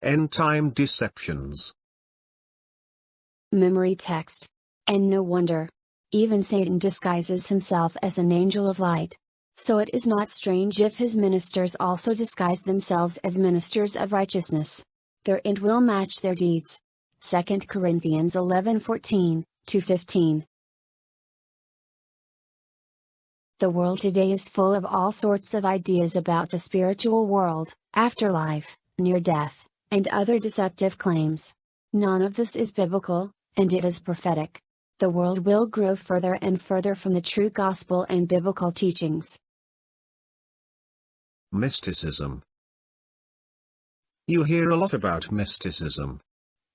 End-time deceptions. Memory text. And no wonder. Even Satan disguises himself as an angel of light. So it is not strange if his ministers also disguise themselves as ministers of righteousness. Their end will match their deeds. 2 Corinthians 11:14-15. The world today is full of all sorts of ideas about the spiritual world, afterlife, near death, and other deceptive claims. None of this is biblical, and it is prophetic. The world will grow further and further from the true gospel and biblical teachings. Mysticism. You hear a lot about mysticism.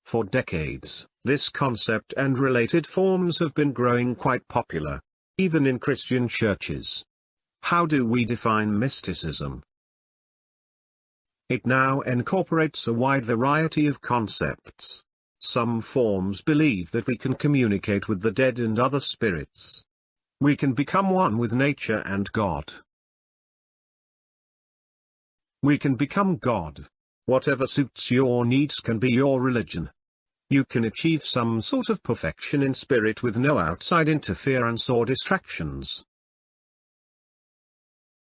For decades, this concept and related forms have been growing quite popular, even in Christian churches. How do we define mysticism? It now incorporates a wide variety of concepts. Some forms believe that we can communicate with the dead and other spirits. We can become one with nature and God. We can become God. Whatever suits your needs can be your religion. You can achieve some sort of perfection in spirit with no outside interference or distractions.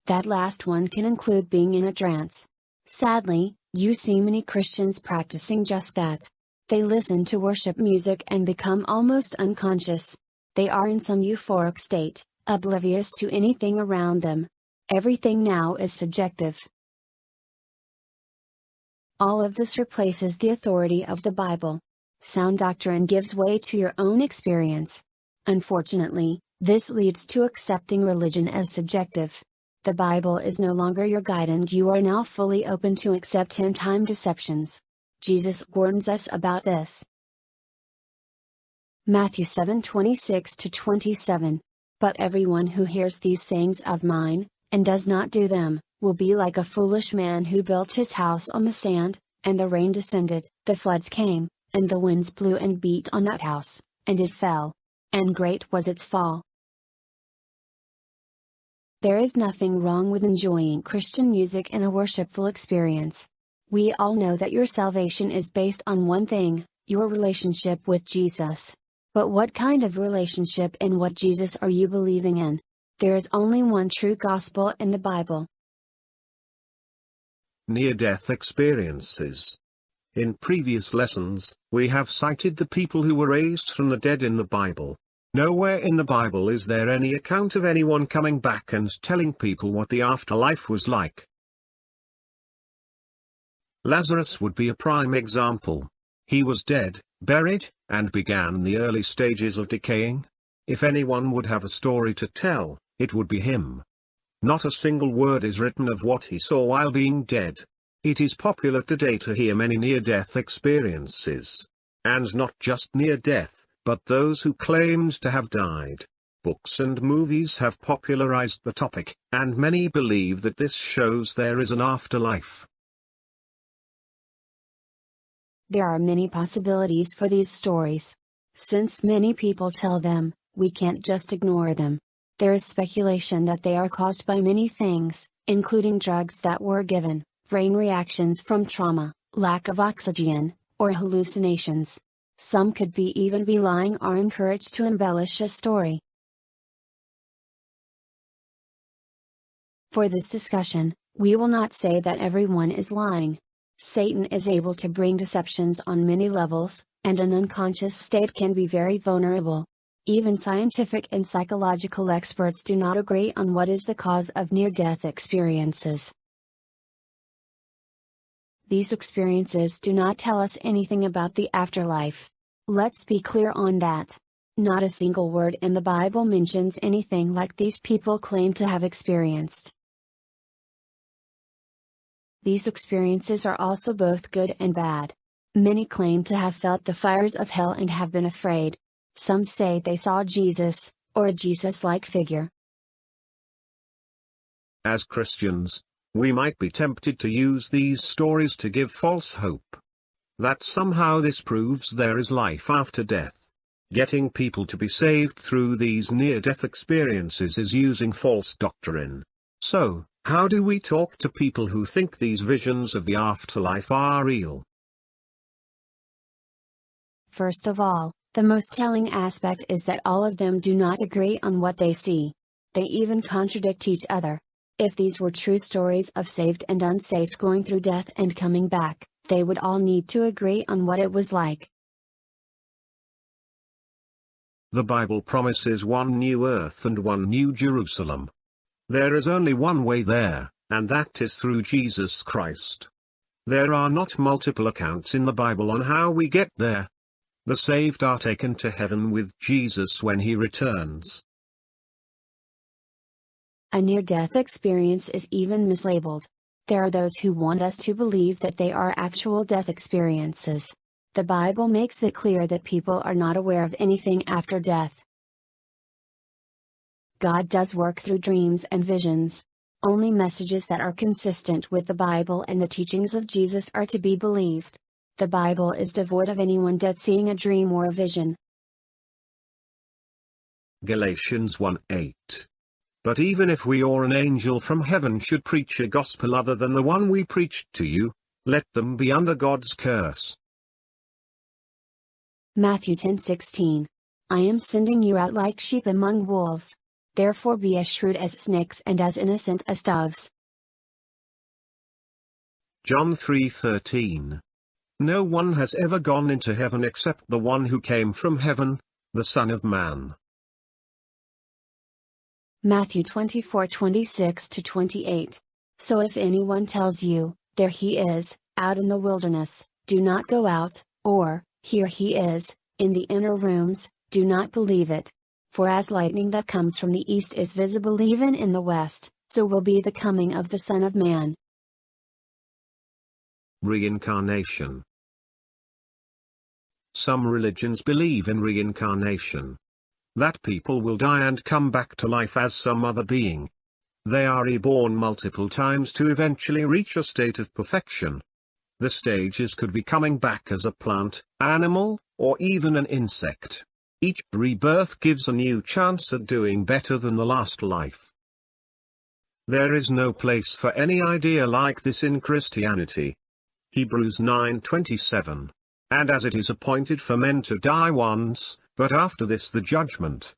That last one can include being in a trance. Sadly, you see many Christians practicing just that. They listen to worship music and become almost unconscious. They are in some euphoric state, oblivious to anything around them. Everything now is subjective. All of this replaces the authority of the Bible. Sound doctrine gives way to your own experience. Unfortunately, this leads to accepting religion as subjective. The Bible is no longer your guide and you are now fully open to accept end-time deceptions. Jesus warns us about this. Matthew 7:26-27. But everyone who hears these sayings of mine, and does not do them, will be like a foolish man who built his house on the sand, and the rain descended, the floods came, and the winds blew and beat on that house, and it fell. And great was its fall. There is nothing wrong with enjoying Christian music and a worshipful experience. We all know that your salvation is based on one thing, your relationship with Jesus. But what kind of relationship and what Jesus are you believing in? There is only one true gospel in the Bible. Near-death experiences. In previous lessons, we have cited the people who were raised from the dead in the Bible. Nowhere in the Bible is there any account of anyone coming back and telling people what the afterlife was like. Lazarus would be a prime example. He was dead, buried, and began the early stages of decaying. If anyone would have a story to tell, it would be him. Not a single word is written of what he saw while being dead. It is popular today to hear many near-death experiences. And not just near-death, but those who claimed to have died. Books and movies have popularized the topic, and many believe that this shows there is an afterlife. There are many possibilities for these stories. Since many people tell them, we can't just ignore them. There is speculation that they are caused by many things, including drugs that were given, brain reactions from trauma, lack of oxygen, or hallucinations. Some could even be lying or encouraged to embellish a story. For this discussion, we will not say that everyone is lying. Satan is able to bring deceptions on many levels, and an unconscious state can be very vulnerable. Even scientific and psychological experts do not agree on what is the cause of near-death experiences. These experiences do not tell us anything about the afterlife. Let's be clear on that. Not a single word in the Bible mentions anything like these people claim to have experienced. These experiences are also both good and bad. Many claim to have felt the fires of hell and have been afraid. Some say they saw Jesus, or a Jesus-like figure. As Christians, we might be tempted to use these stories to give false hope. That somehow this proves there is life after death. Getting people to be saved through these near-death experiences is using false doctrine. So, how do we talk to people who think these visions of the afterlife are real? First of all, the most telling aspect is that all of them do not agree on what they see. They even contradict each other. If these were true stories of saved and unsaved going through death and coming back, they would all need to agree on what it was like. The Bible promises one new earth and one new Jerusalem. There is only one way there, and that is through Jesus Christ. There are not multiple accounts in the Bible on how we get there. The saved are taken to heaven with Jesus when he returns. A near-death experience is even mislabeled. There are those who want us to believe that they are actual death experiences. The Bible makes it clear that people are not aware of anything after death. God does work through dreams and visions. Only messages that are consistent with the Bible and the teachings of Jesus are to be believed. The Bible is devoid of anyone dead seeing a dream or a vision. Galatians 1:8. But even if we or an angel from heaven should preach a gospel other than the one we preached to you, let them be under God's curse. Matthew 10:16. I am sending you out like sheep among wolves. Therefore be as shrewd as snakes and as innocent as doves. John 3:13. No one has ever gone into heaven except the one who came from heaven, the Son of Man. Matthew 24:26-28. So if anyone tells you, there he is, out in the wilderness, do not go out, or, here he is, in the inner rooms, do not believe it. For as lightning that comes from the east is visible even in the west, so will be the coming of the Son of Man. Reincarnation. Some religions believe in reincarnation. That people will die and come back to life as some other being. They are reborn multiple times to eventually reach a state of perfection. The stages could be coming back as a plant, animal, or even an insect. Each rebirth gives a new chance at doing better than the last life. There is no place for any idea like this in Christianity. Hebrews 9:27. And as it is appointed for men to die once, but after this the judgment.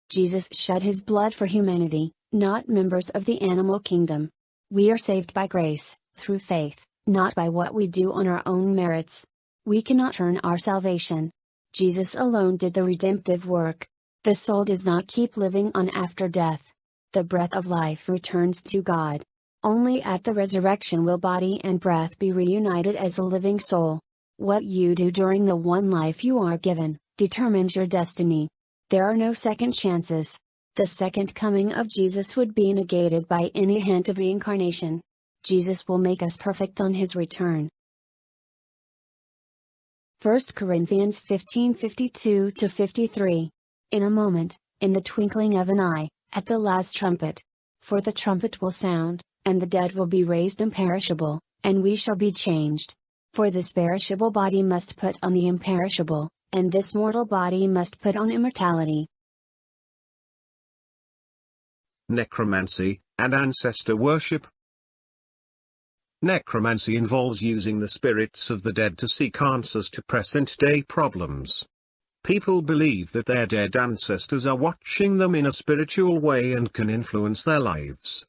Jesus shed his blood for humanity, not members of the animal kingdom. We are saved by grace, through faith, not by what we do on our own merits. We cannot earn our salvation. Jesus alone did the redemptive work. The soul does not keep living on after death. The breath of life returns to God. Only at the resurrection will body and breath be reunited as a living soul. What you do during the one life you are given, determines your destiny. There are no second chances. The second coming of Jesus would be negated by any hint of reincarnation. Jesus will make us perfect on his return. 1 Corinthians 15:52-53. In a moment, in the twinkling of an eye, at the last trumpet. For the trumpet will sound, and the dead will be raised imperishable, and we shall be changed. For this perishable body must put on the imperishable, and this mortal body must put on immortality. Necromancy, and ancestor worship. Necromancy involves using the spirits of the dead to seek answers to present-day problems. People believe that their dead ancestors are watching them in a spiritual way and can influence their lives.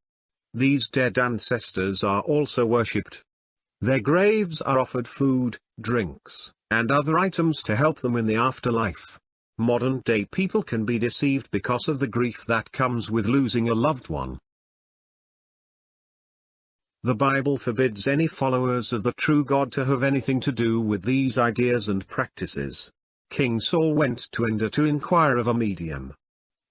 These dead ancestors are also worshipped. Their graves are offered food, drinks, and other items to help them in the afterlife. Modern-day people can be deceived because of the grief that comes with losing a loved one. The Bible forbids any followers of the true God to have anything to do with these ideas and practices. King Saul went to Ender to inquire of a medium.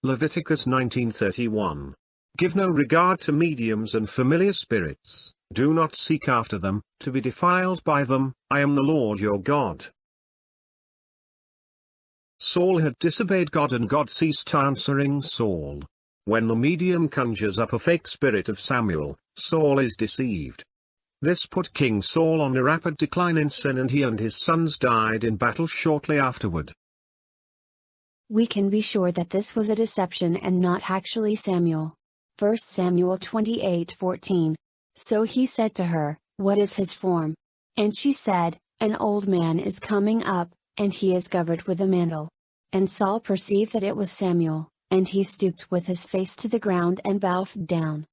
Leviticus 19:31. Give no regard to mediums and familiar spirits, do not seek after them, to be defiled by them, I am the Lord your God. Saul had disobeyed God and God ceased answering Saul. When the medium conjures up a fake spirit of Samuel, Saul is deceived. This put King Saul on a rapid decline in sin, and he and his sons died in battle shortly afterward. We can be sure that this was a deception and not actually Samuel. 1 Samuel 28:14. So he said to her, what is his form? And she said, "An old man is coming up, and he is covered with a mantle." And Saul perceived that it was Samuel, and he stooped with his face to the ground and bowed down.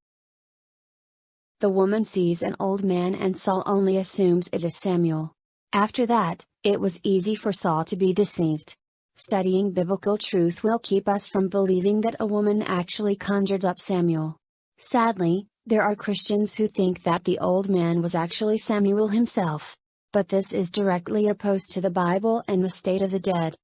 The woman sees an old man and Saul only assumes it is Samuel. After that, it was easy for Saul to be deceived. Studying biblical truth will keep us from believing that a woman actually conjured up Samuel. Sadly, there are Christians who think that the old man was actually Samuel himself. But this is directly opposed to the Bible and the state of the dead.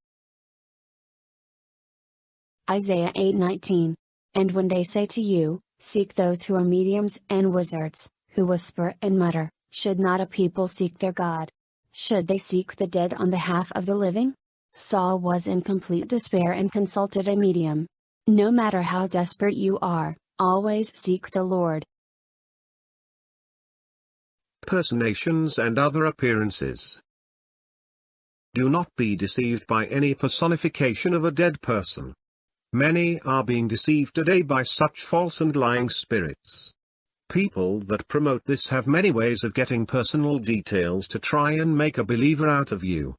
Isaiah 8:19. "And when they say to you, 'Seek those who are mediums and wizards, who whisper and mutter,' should not a people seek their God? Should they seek the dead on behalf of the living?" Saul was in complete despair and consulted a medium. No matter how desperate you are, always seek the Lord. Personations and other appearances. Do not be deceived by any personification of a dead person. Many are being deceived today by such false and lying spirits. People that promote this have many ways of getting personal details to try and make a believer out of you.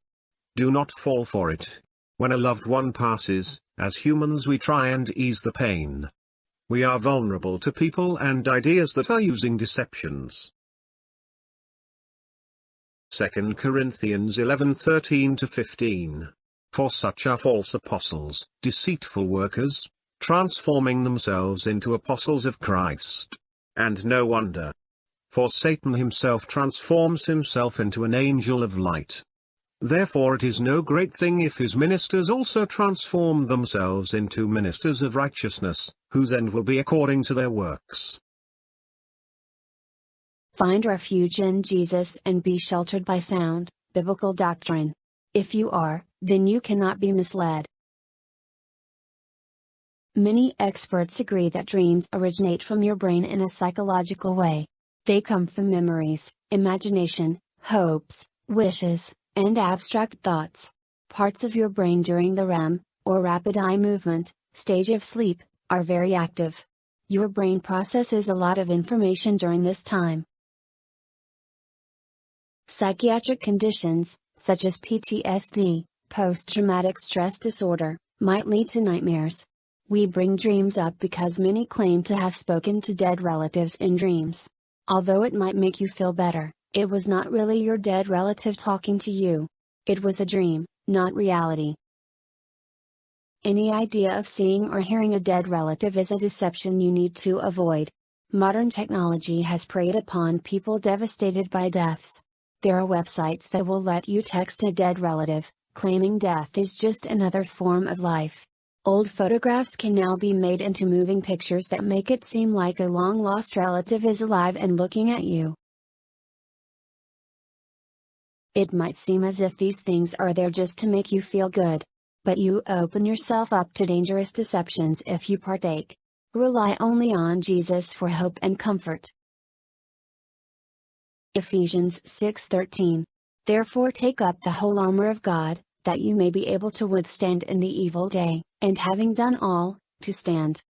Do not fall for it. When a loved one passes, as humans we try and ease the pain. We are vulnerable to people and ideas that are using deceptions. 2 Corinthians 11:13-15. "For such are false apostles, deceitful workers, transforming themselves into apostles of Christ. And no wonder. For Satan himself transforms himself into an angel of light. Therefore it is no great thing if his ministers also transform themselves into ministers of righteousness, whose end will be according to their works." Find refuge in Jesus and be sheltered by sound, biblical doctrine. If you are, then you cannot be misled. Many experts agree that dreams originate from your brain in a psychological way. They come from memories, imagination, hopes, wishes, and abstract thoughts. Parts of your brain during the REM, or rapid eye movement, stage of sleep, are very active. Your brain processes a lot of information during this time. Psychiatric conditions, such as PTSD, post-traumatic stress disorder, might lead to nightmares. We bring dreams up because many claim to have spoken to dead relatives in dreams. Although it might make you feel better, it was not really your dead relative talking to you. It was a dream, not reality. Any idea of seeing or hearing a dead relative is a deception you need to avoid. Modern technology has preyed upon people devastated by deaths. There are websites that will let you text a dead relative, claiming death is just another form of life. Old photographs can now be made into moving pictures that make it seem like a long-lost relative is alive and looking at you. It might seem as if these things are there just to make you feel good. But you open yourself up to dangerous deceptions if you partake. Rely only on Jesus for hope and comfort. Ephesians 6:13. "Therefore take up the whole armor of God, that you may be able to withstand in the evil day, and having done all, to stand."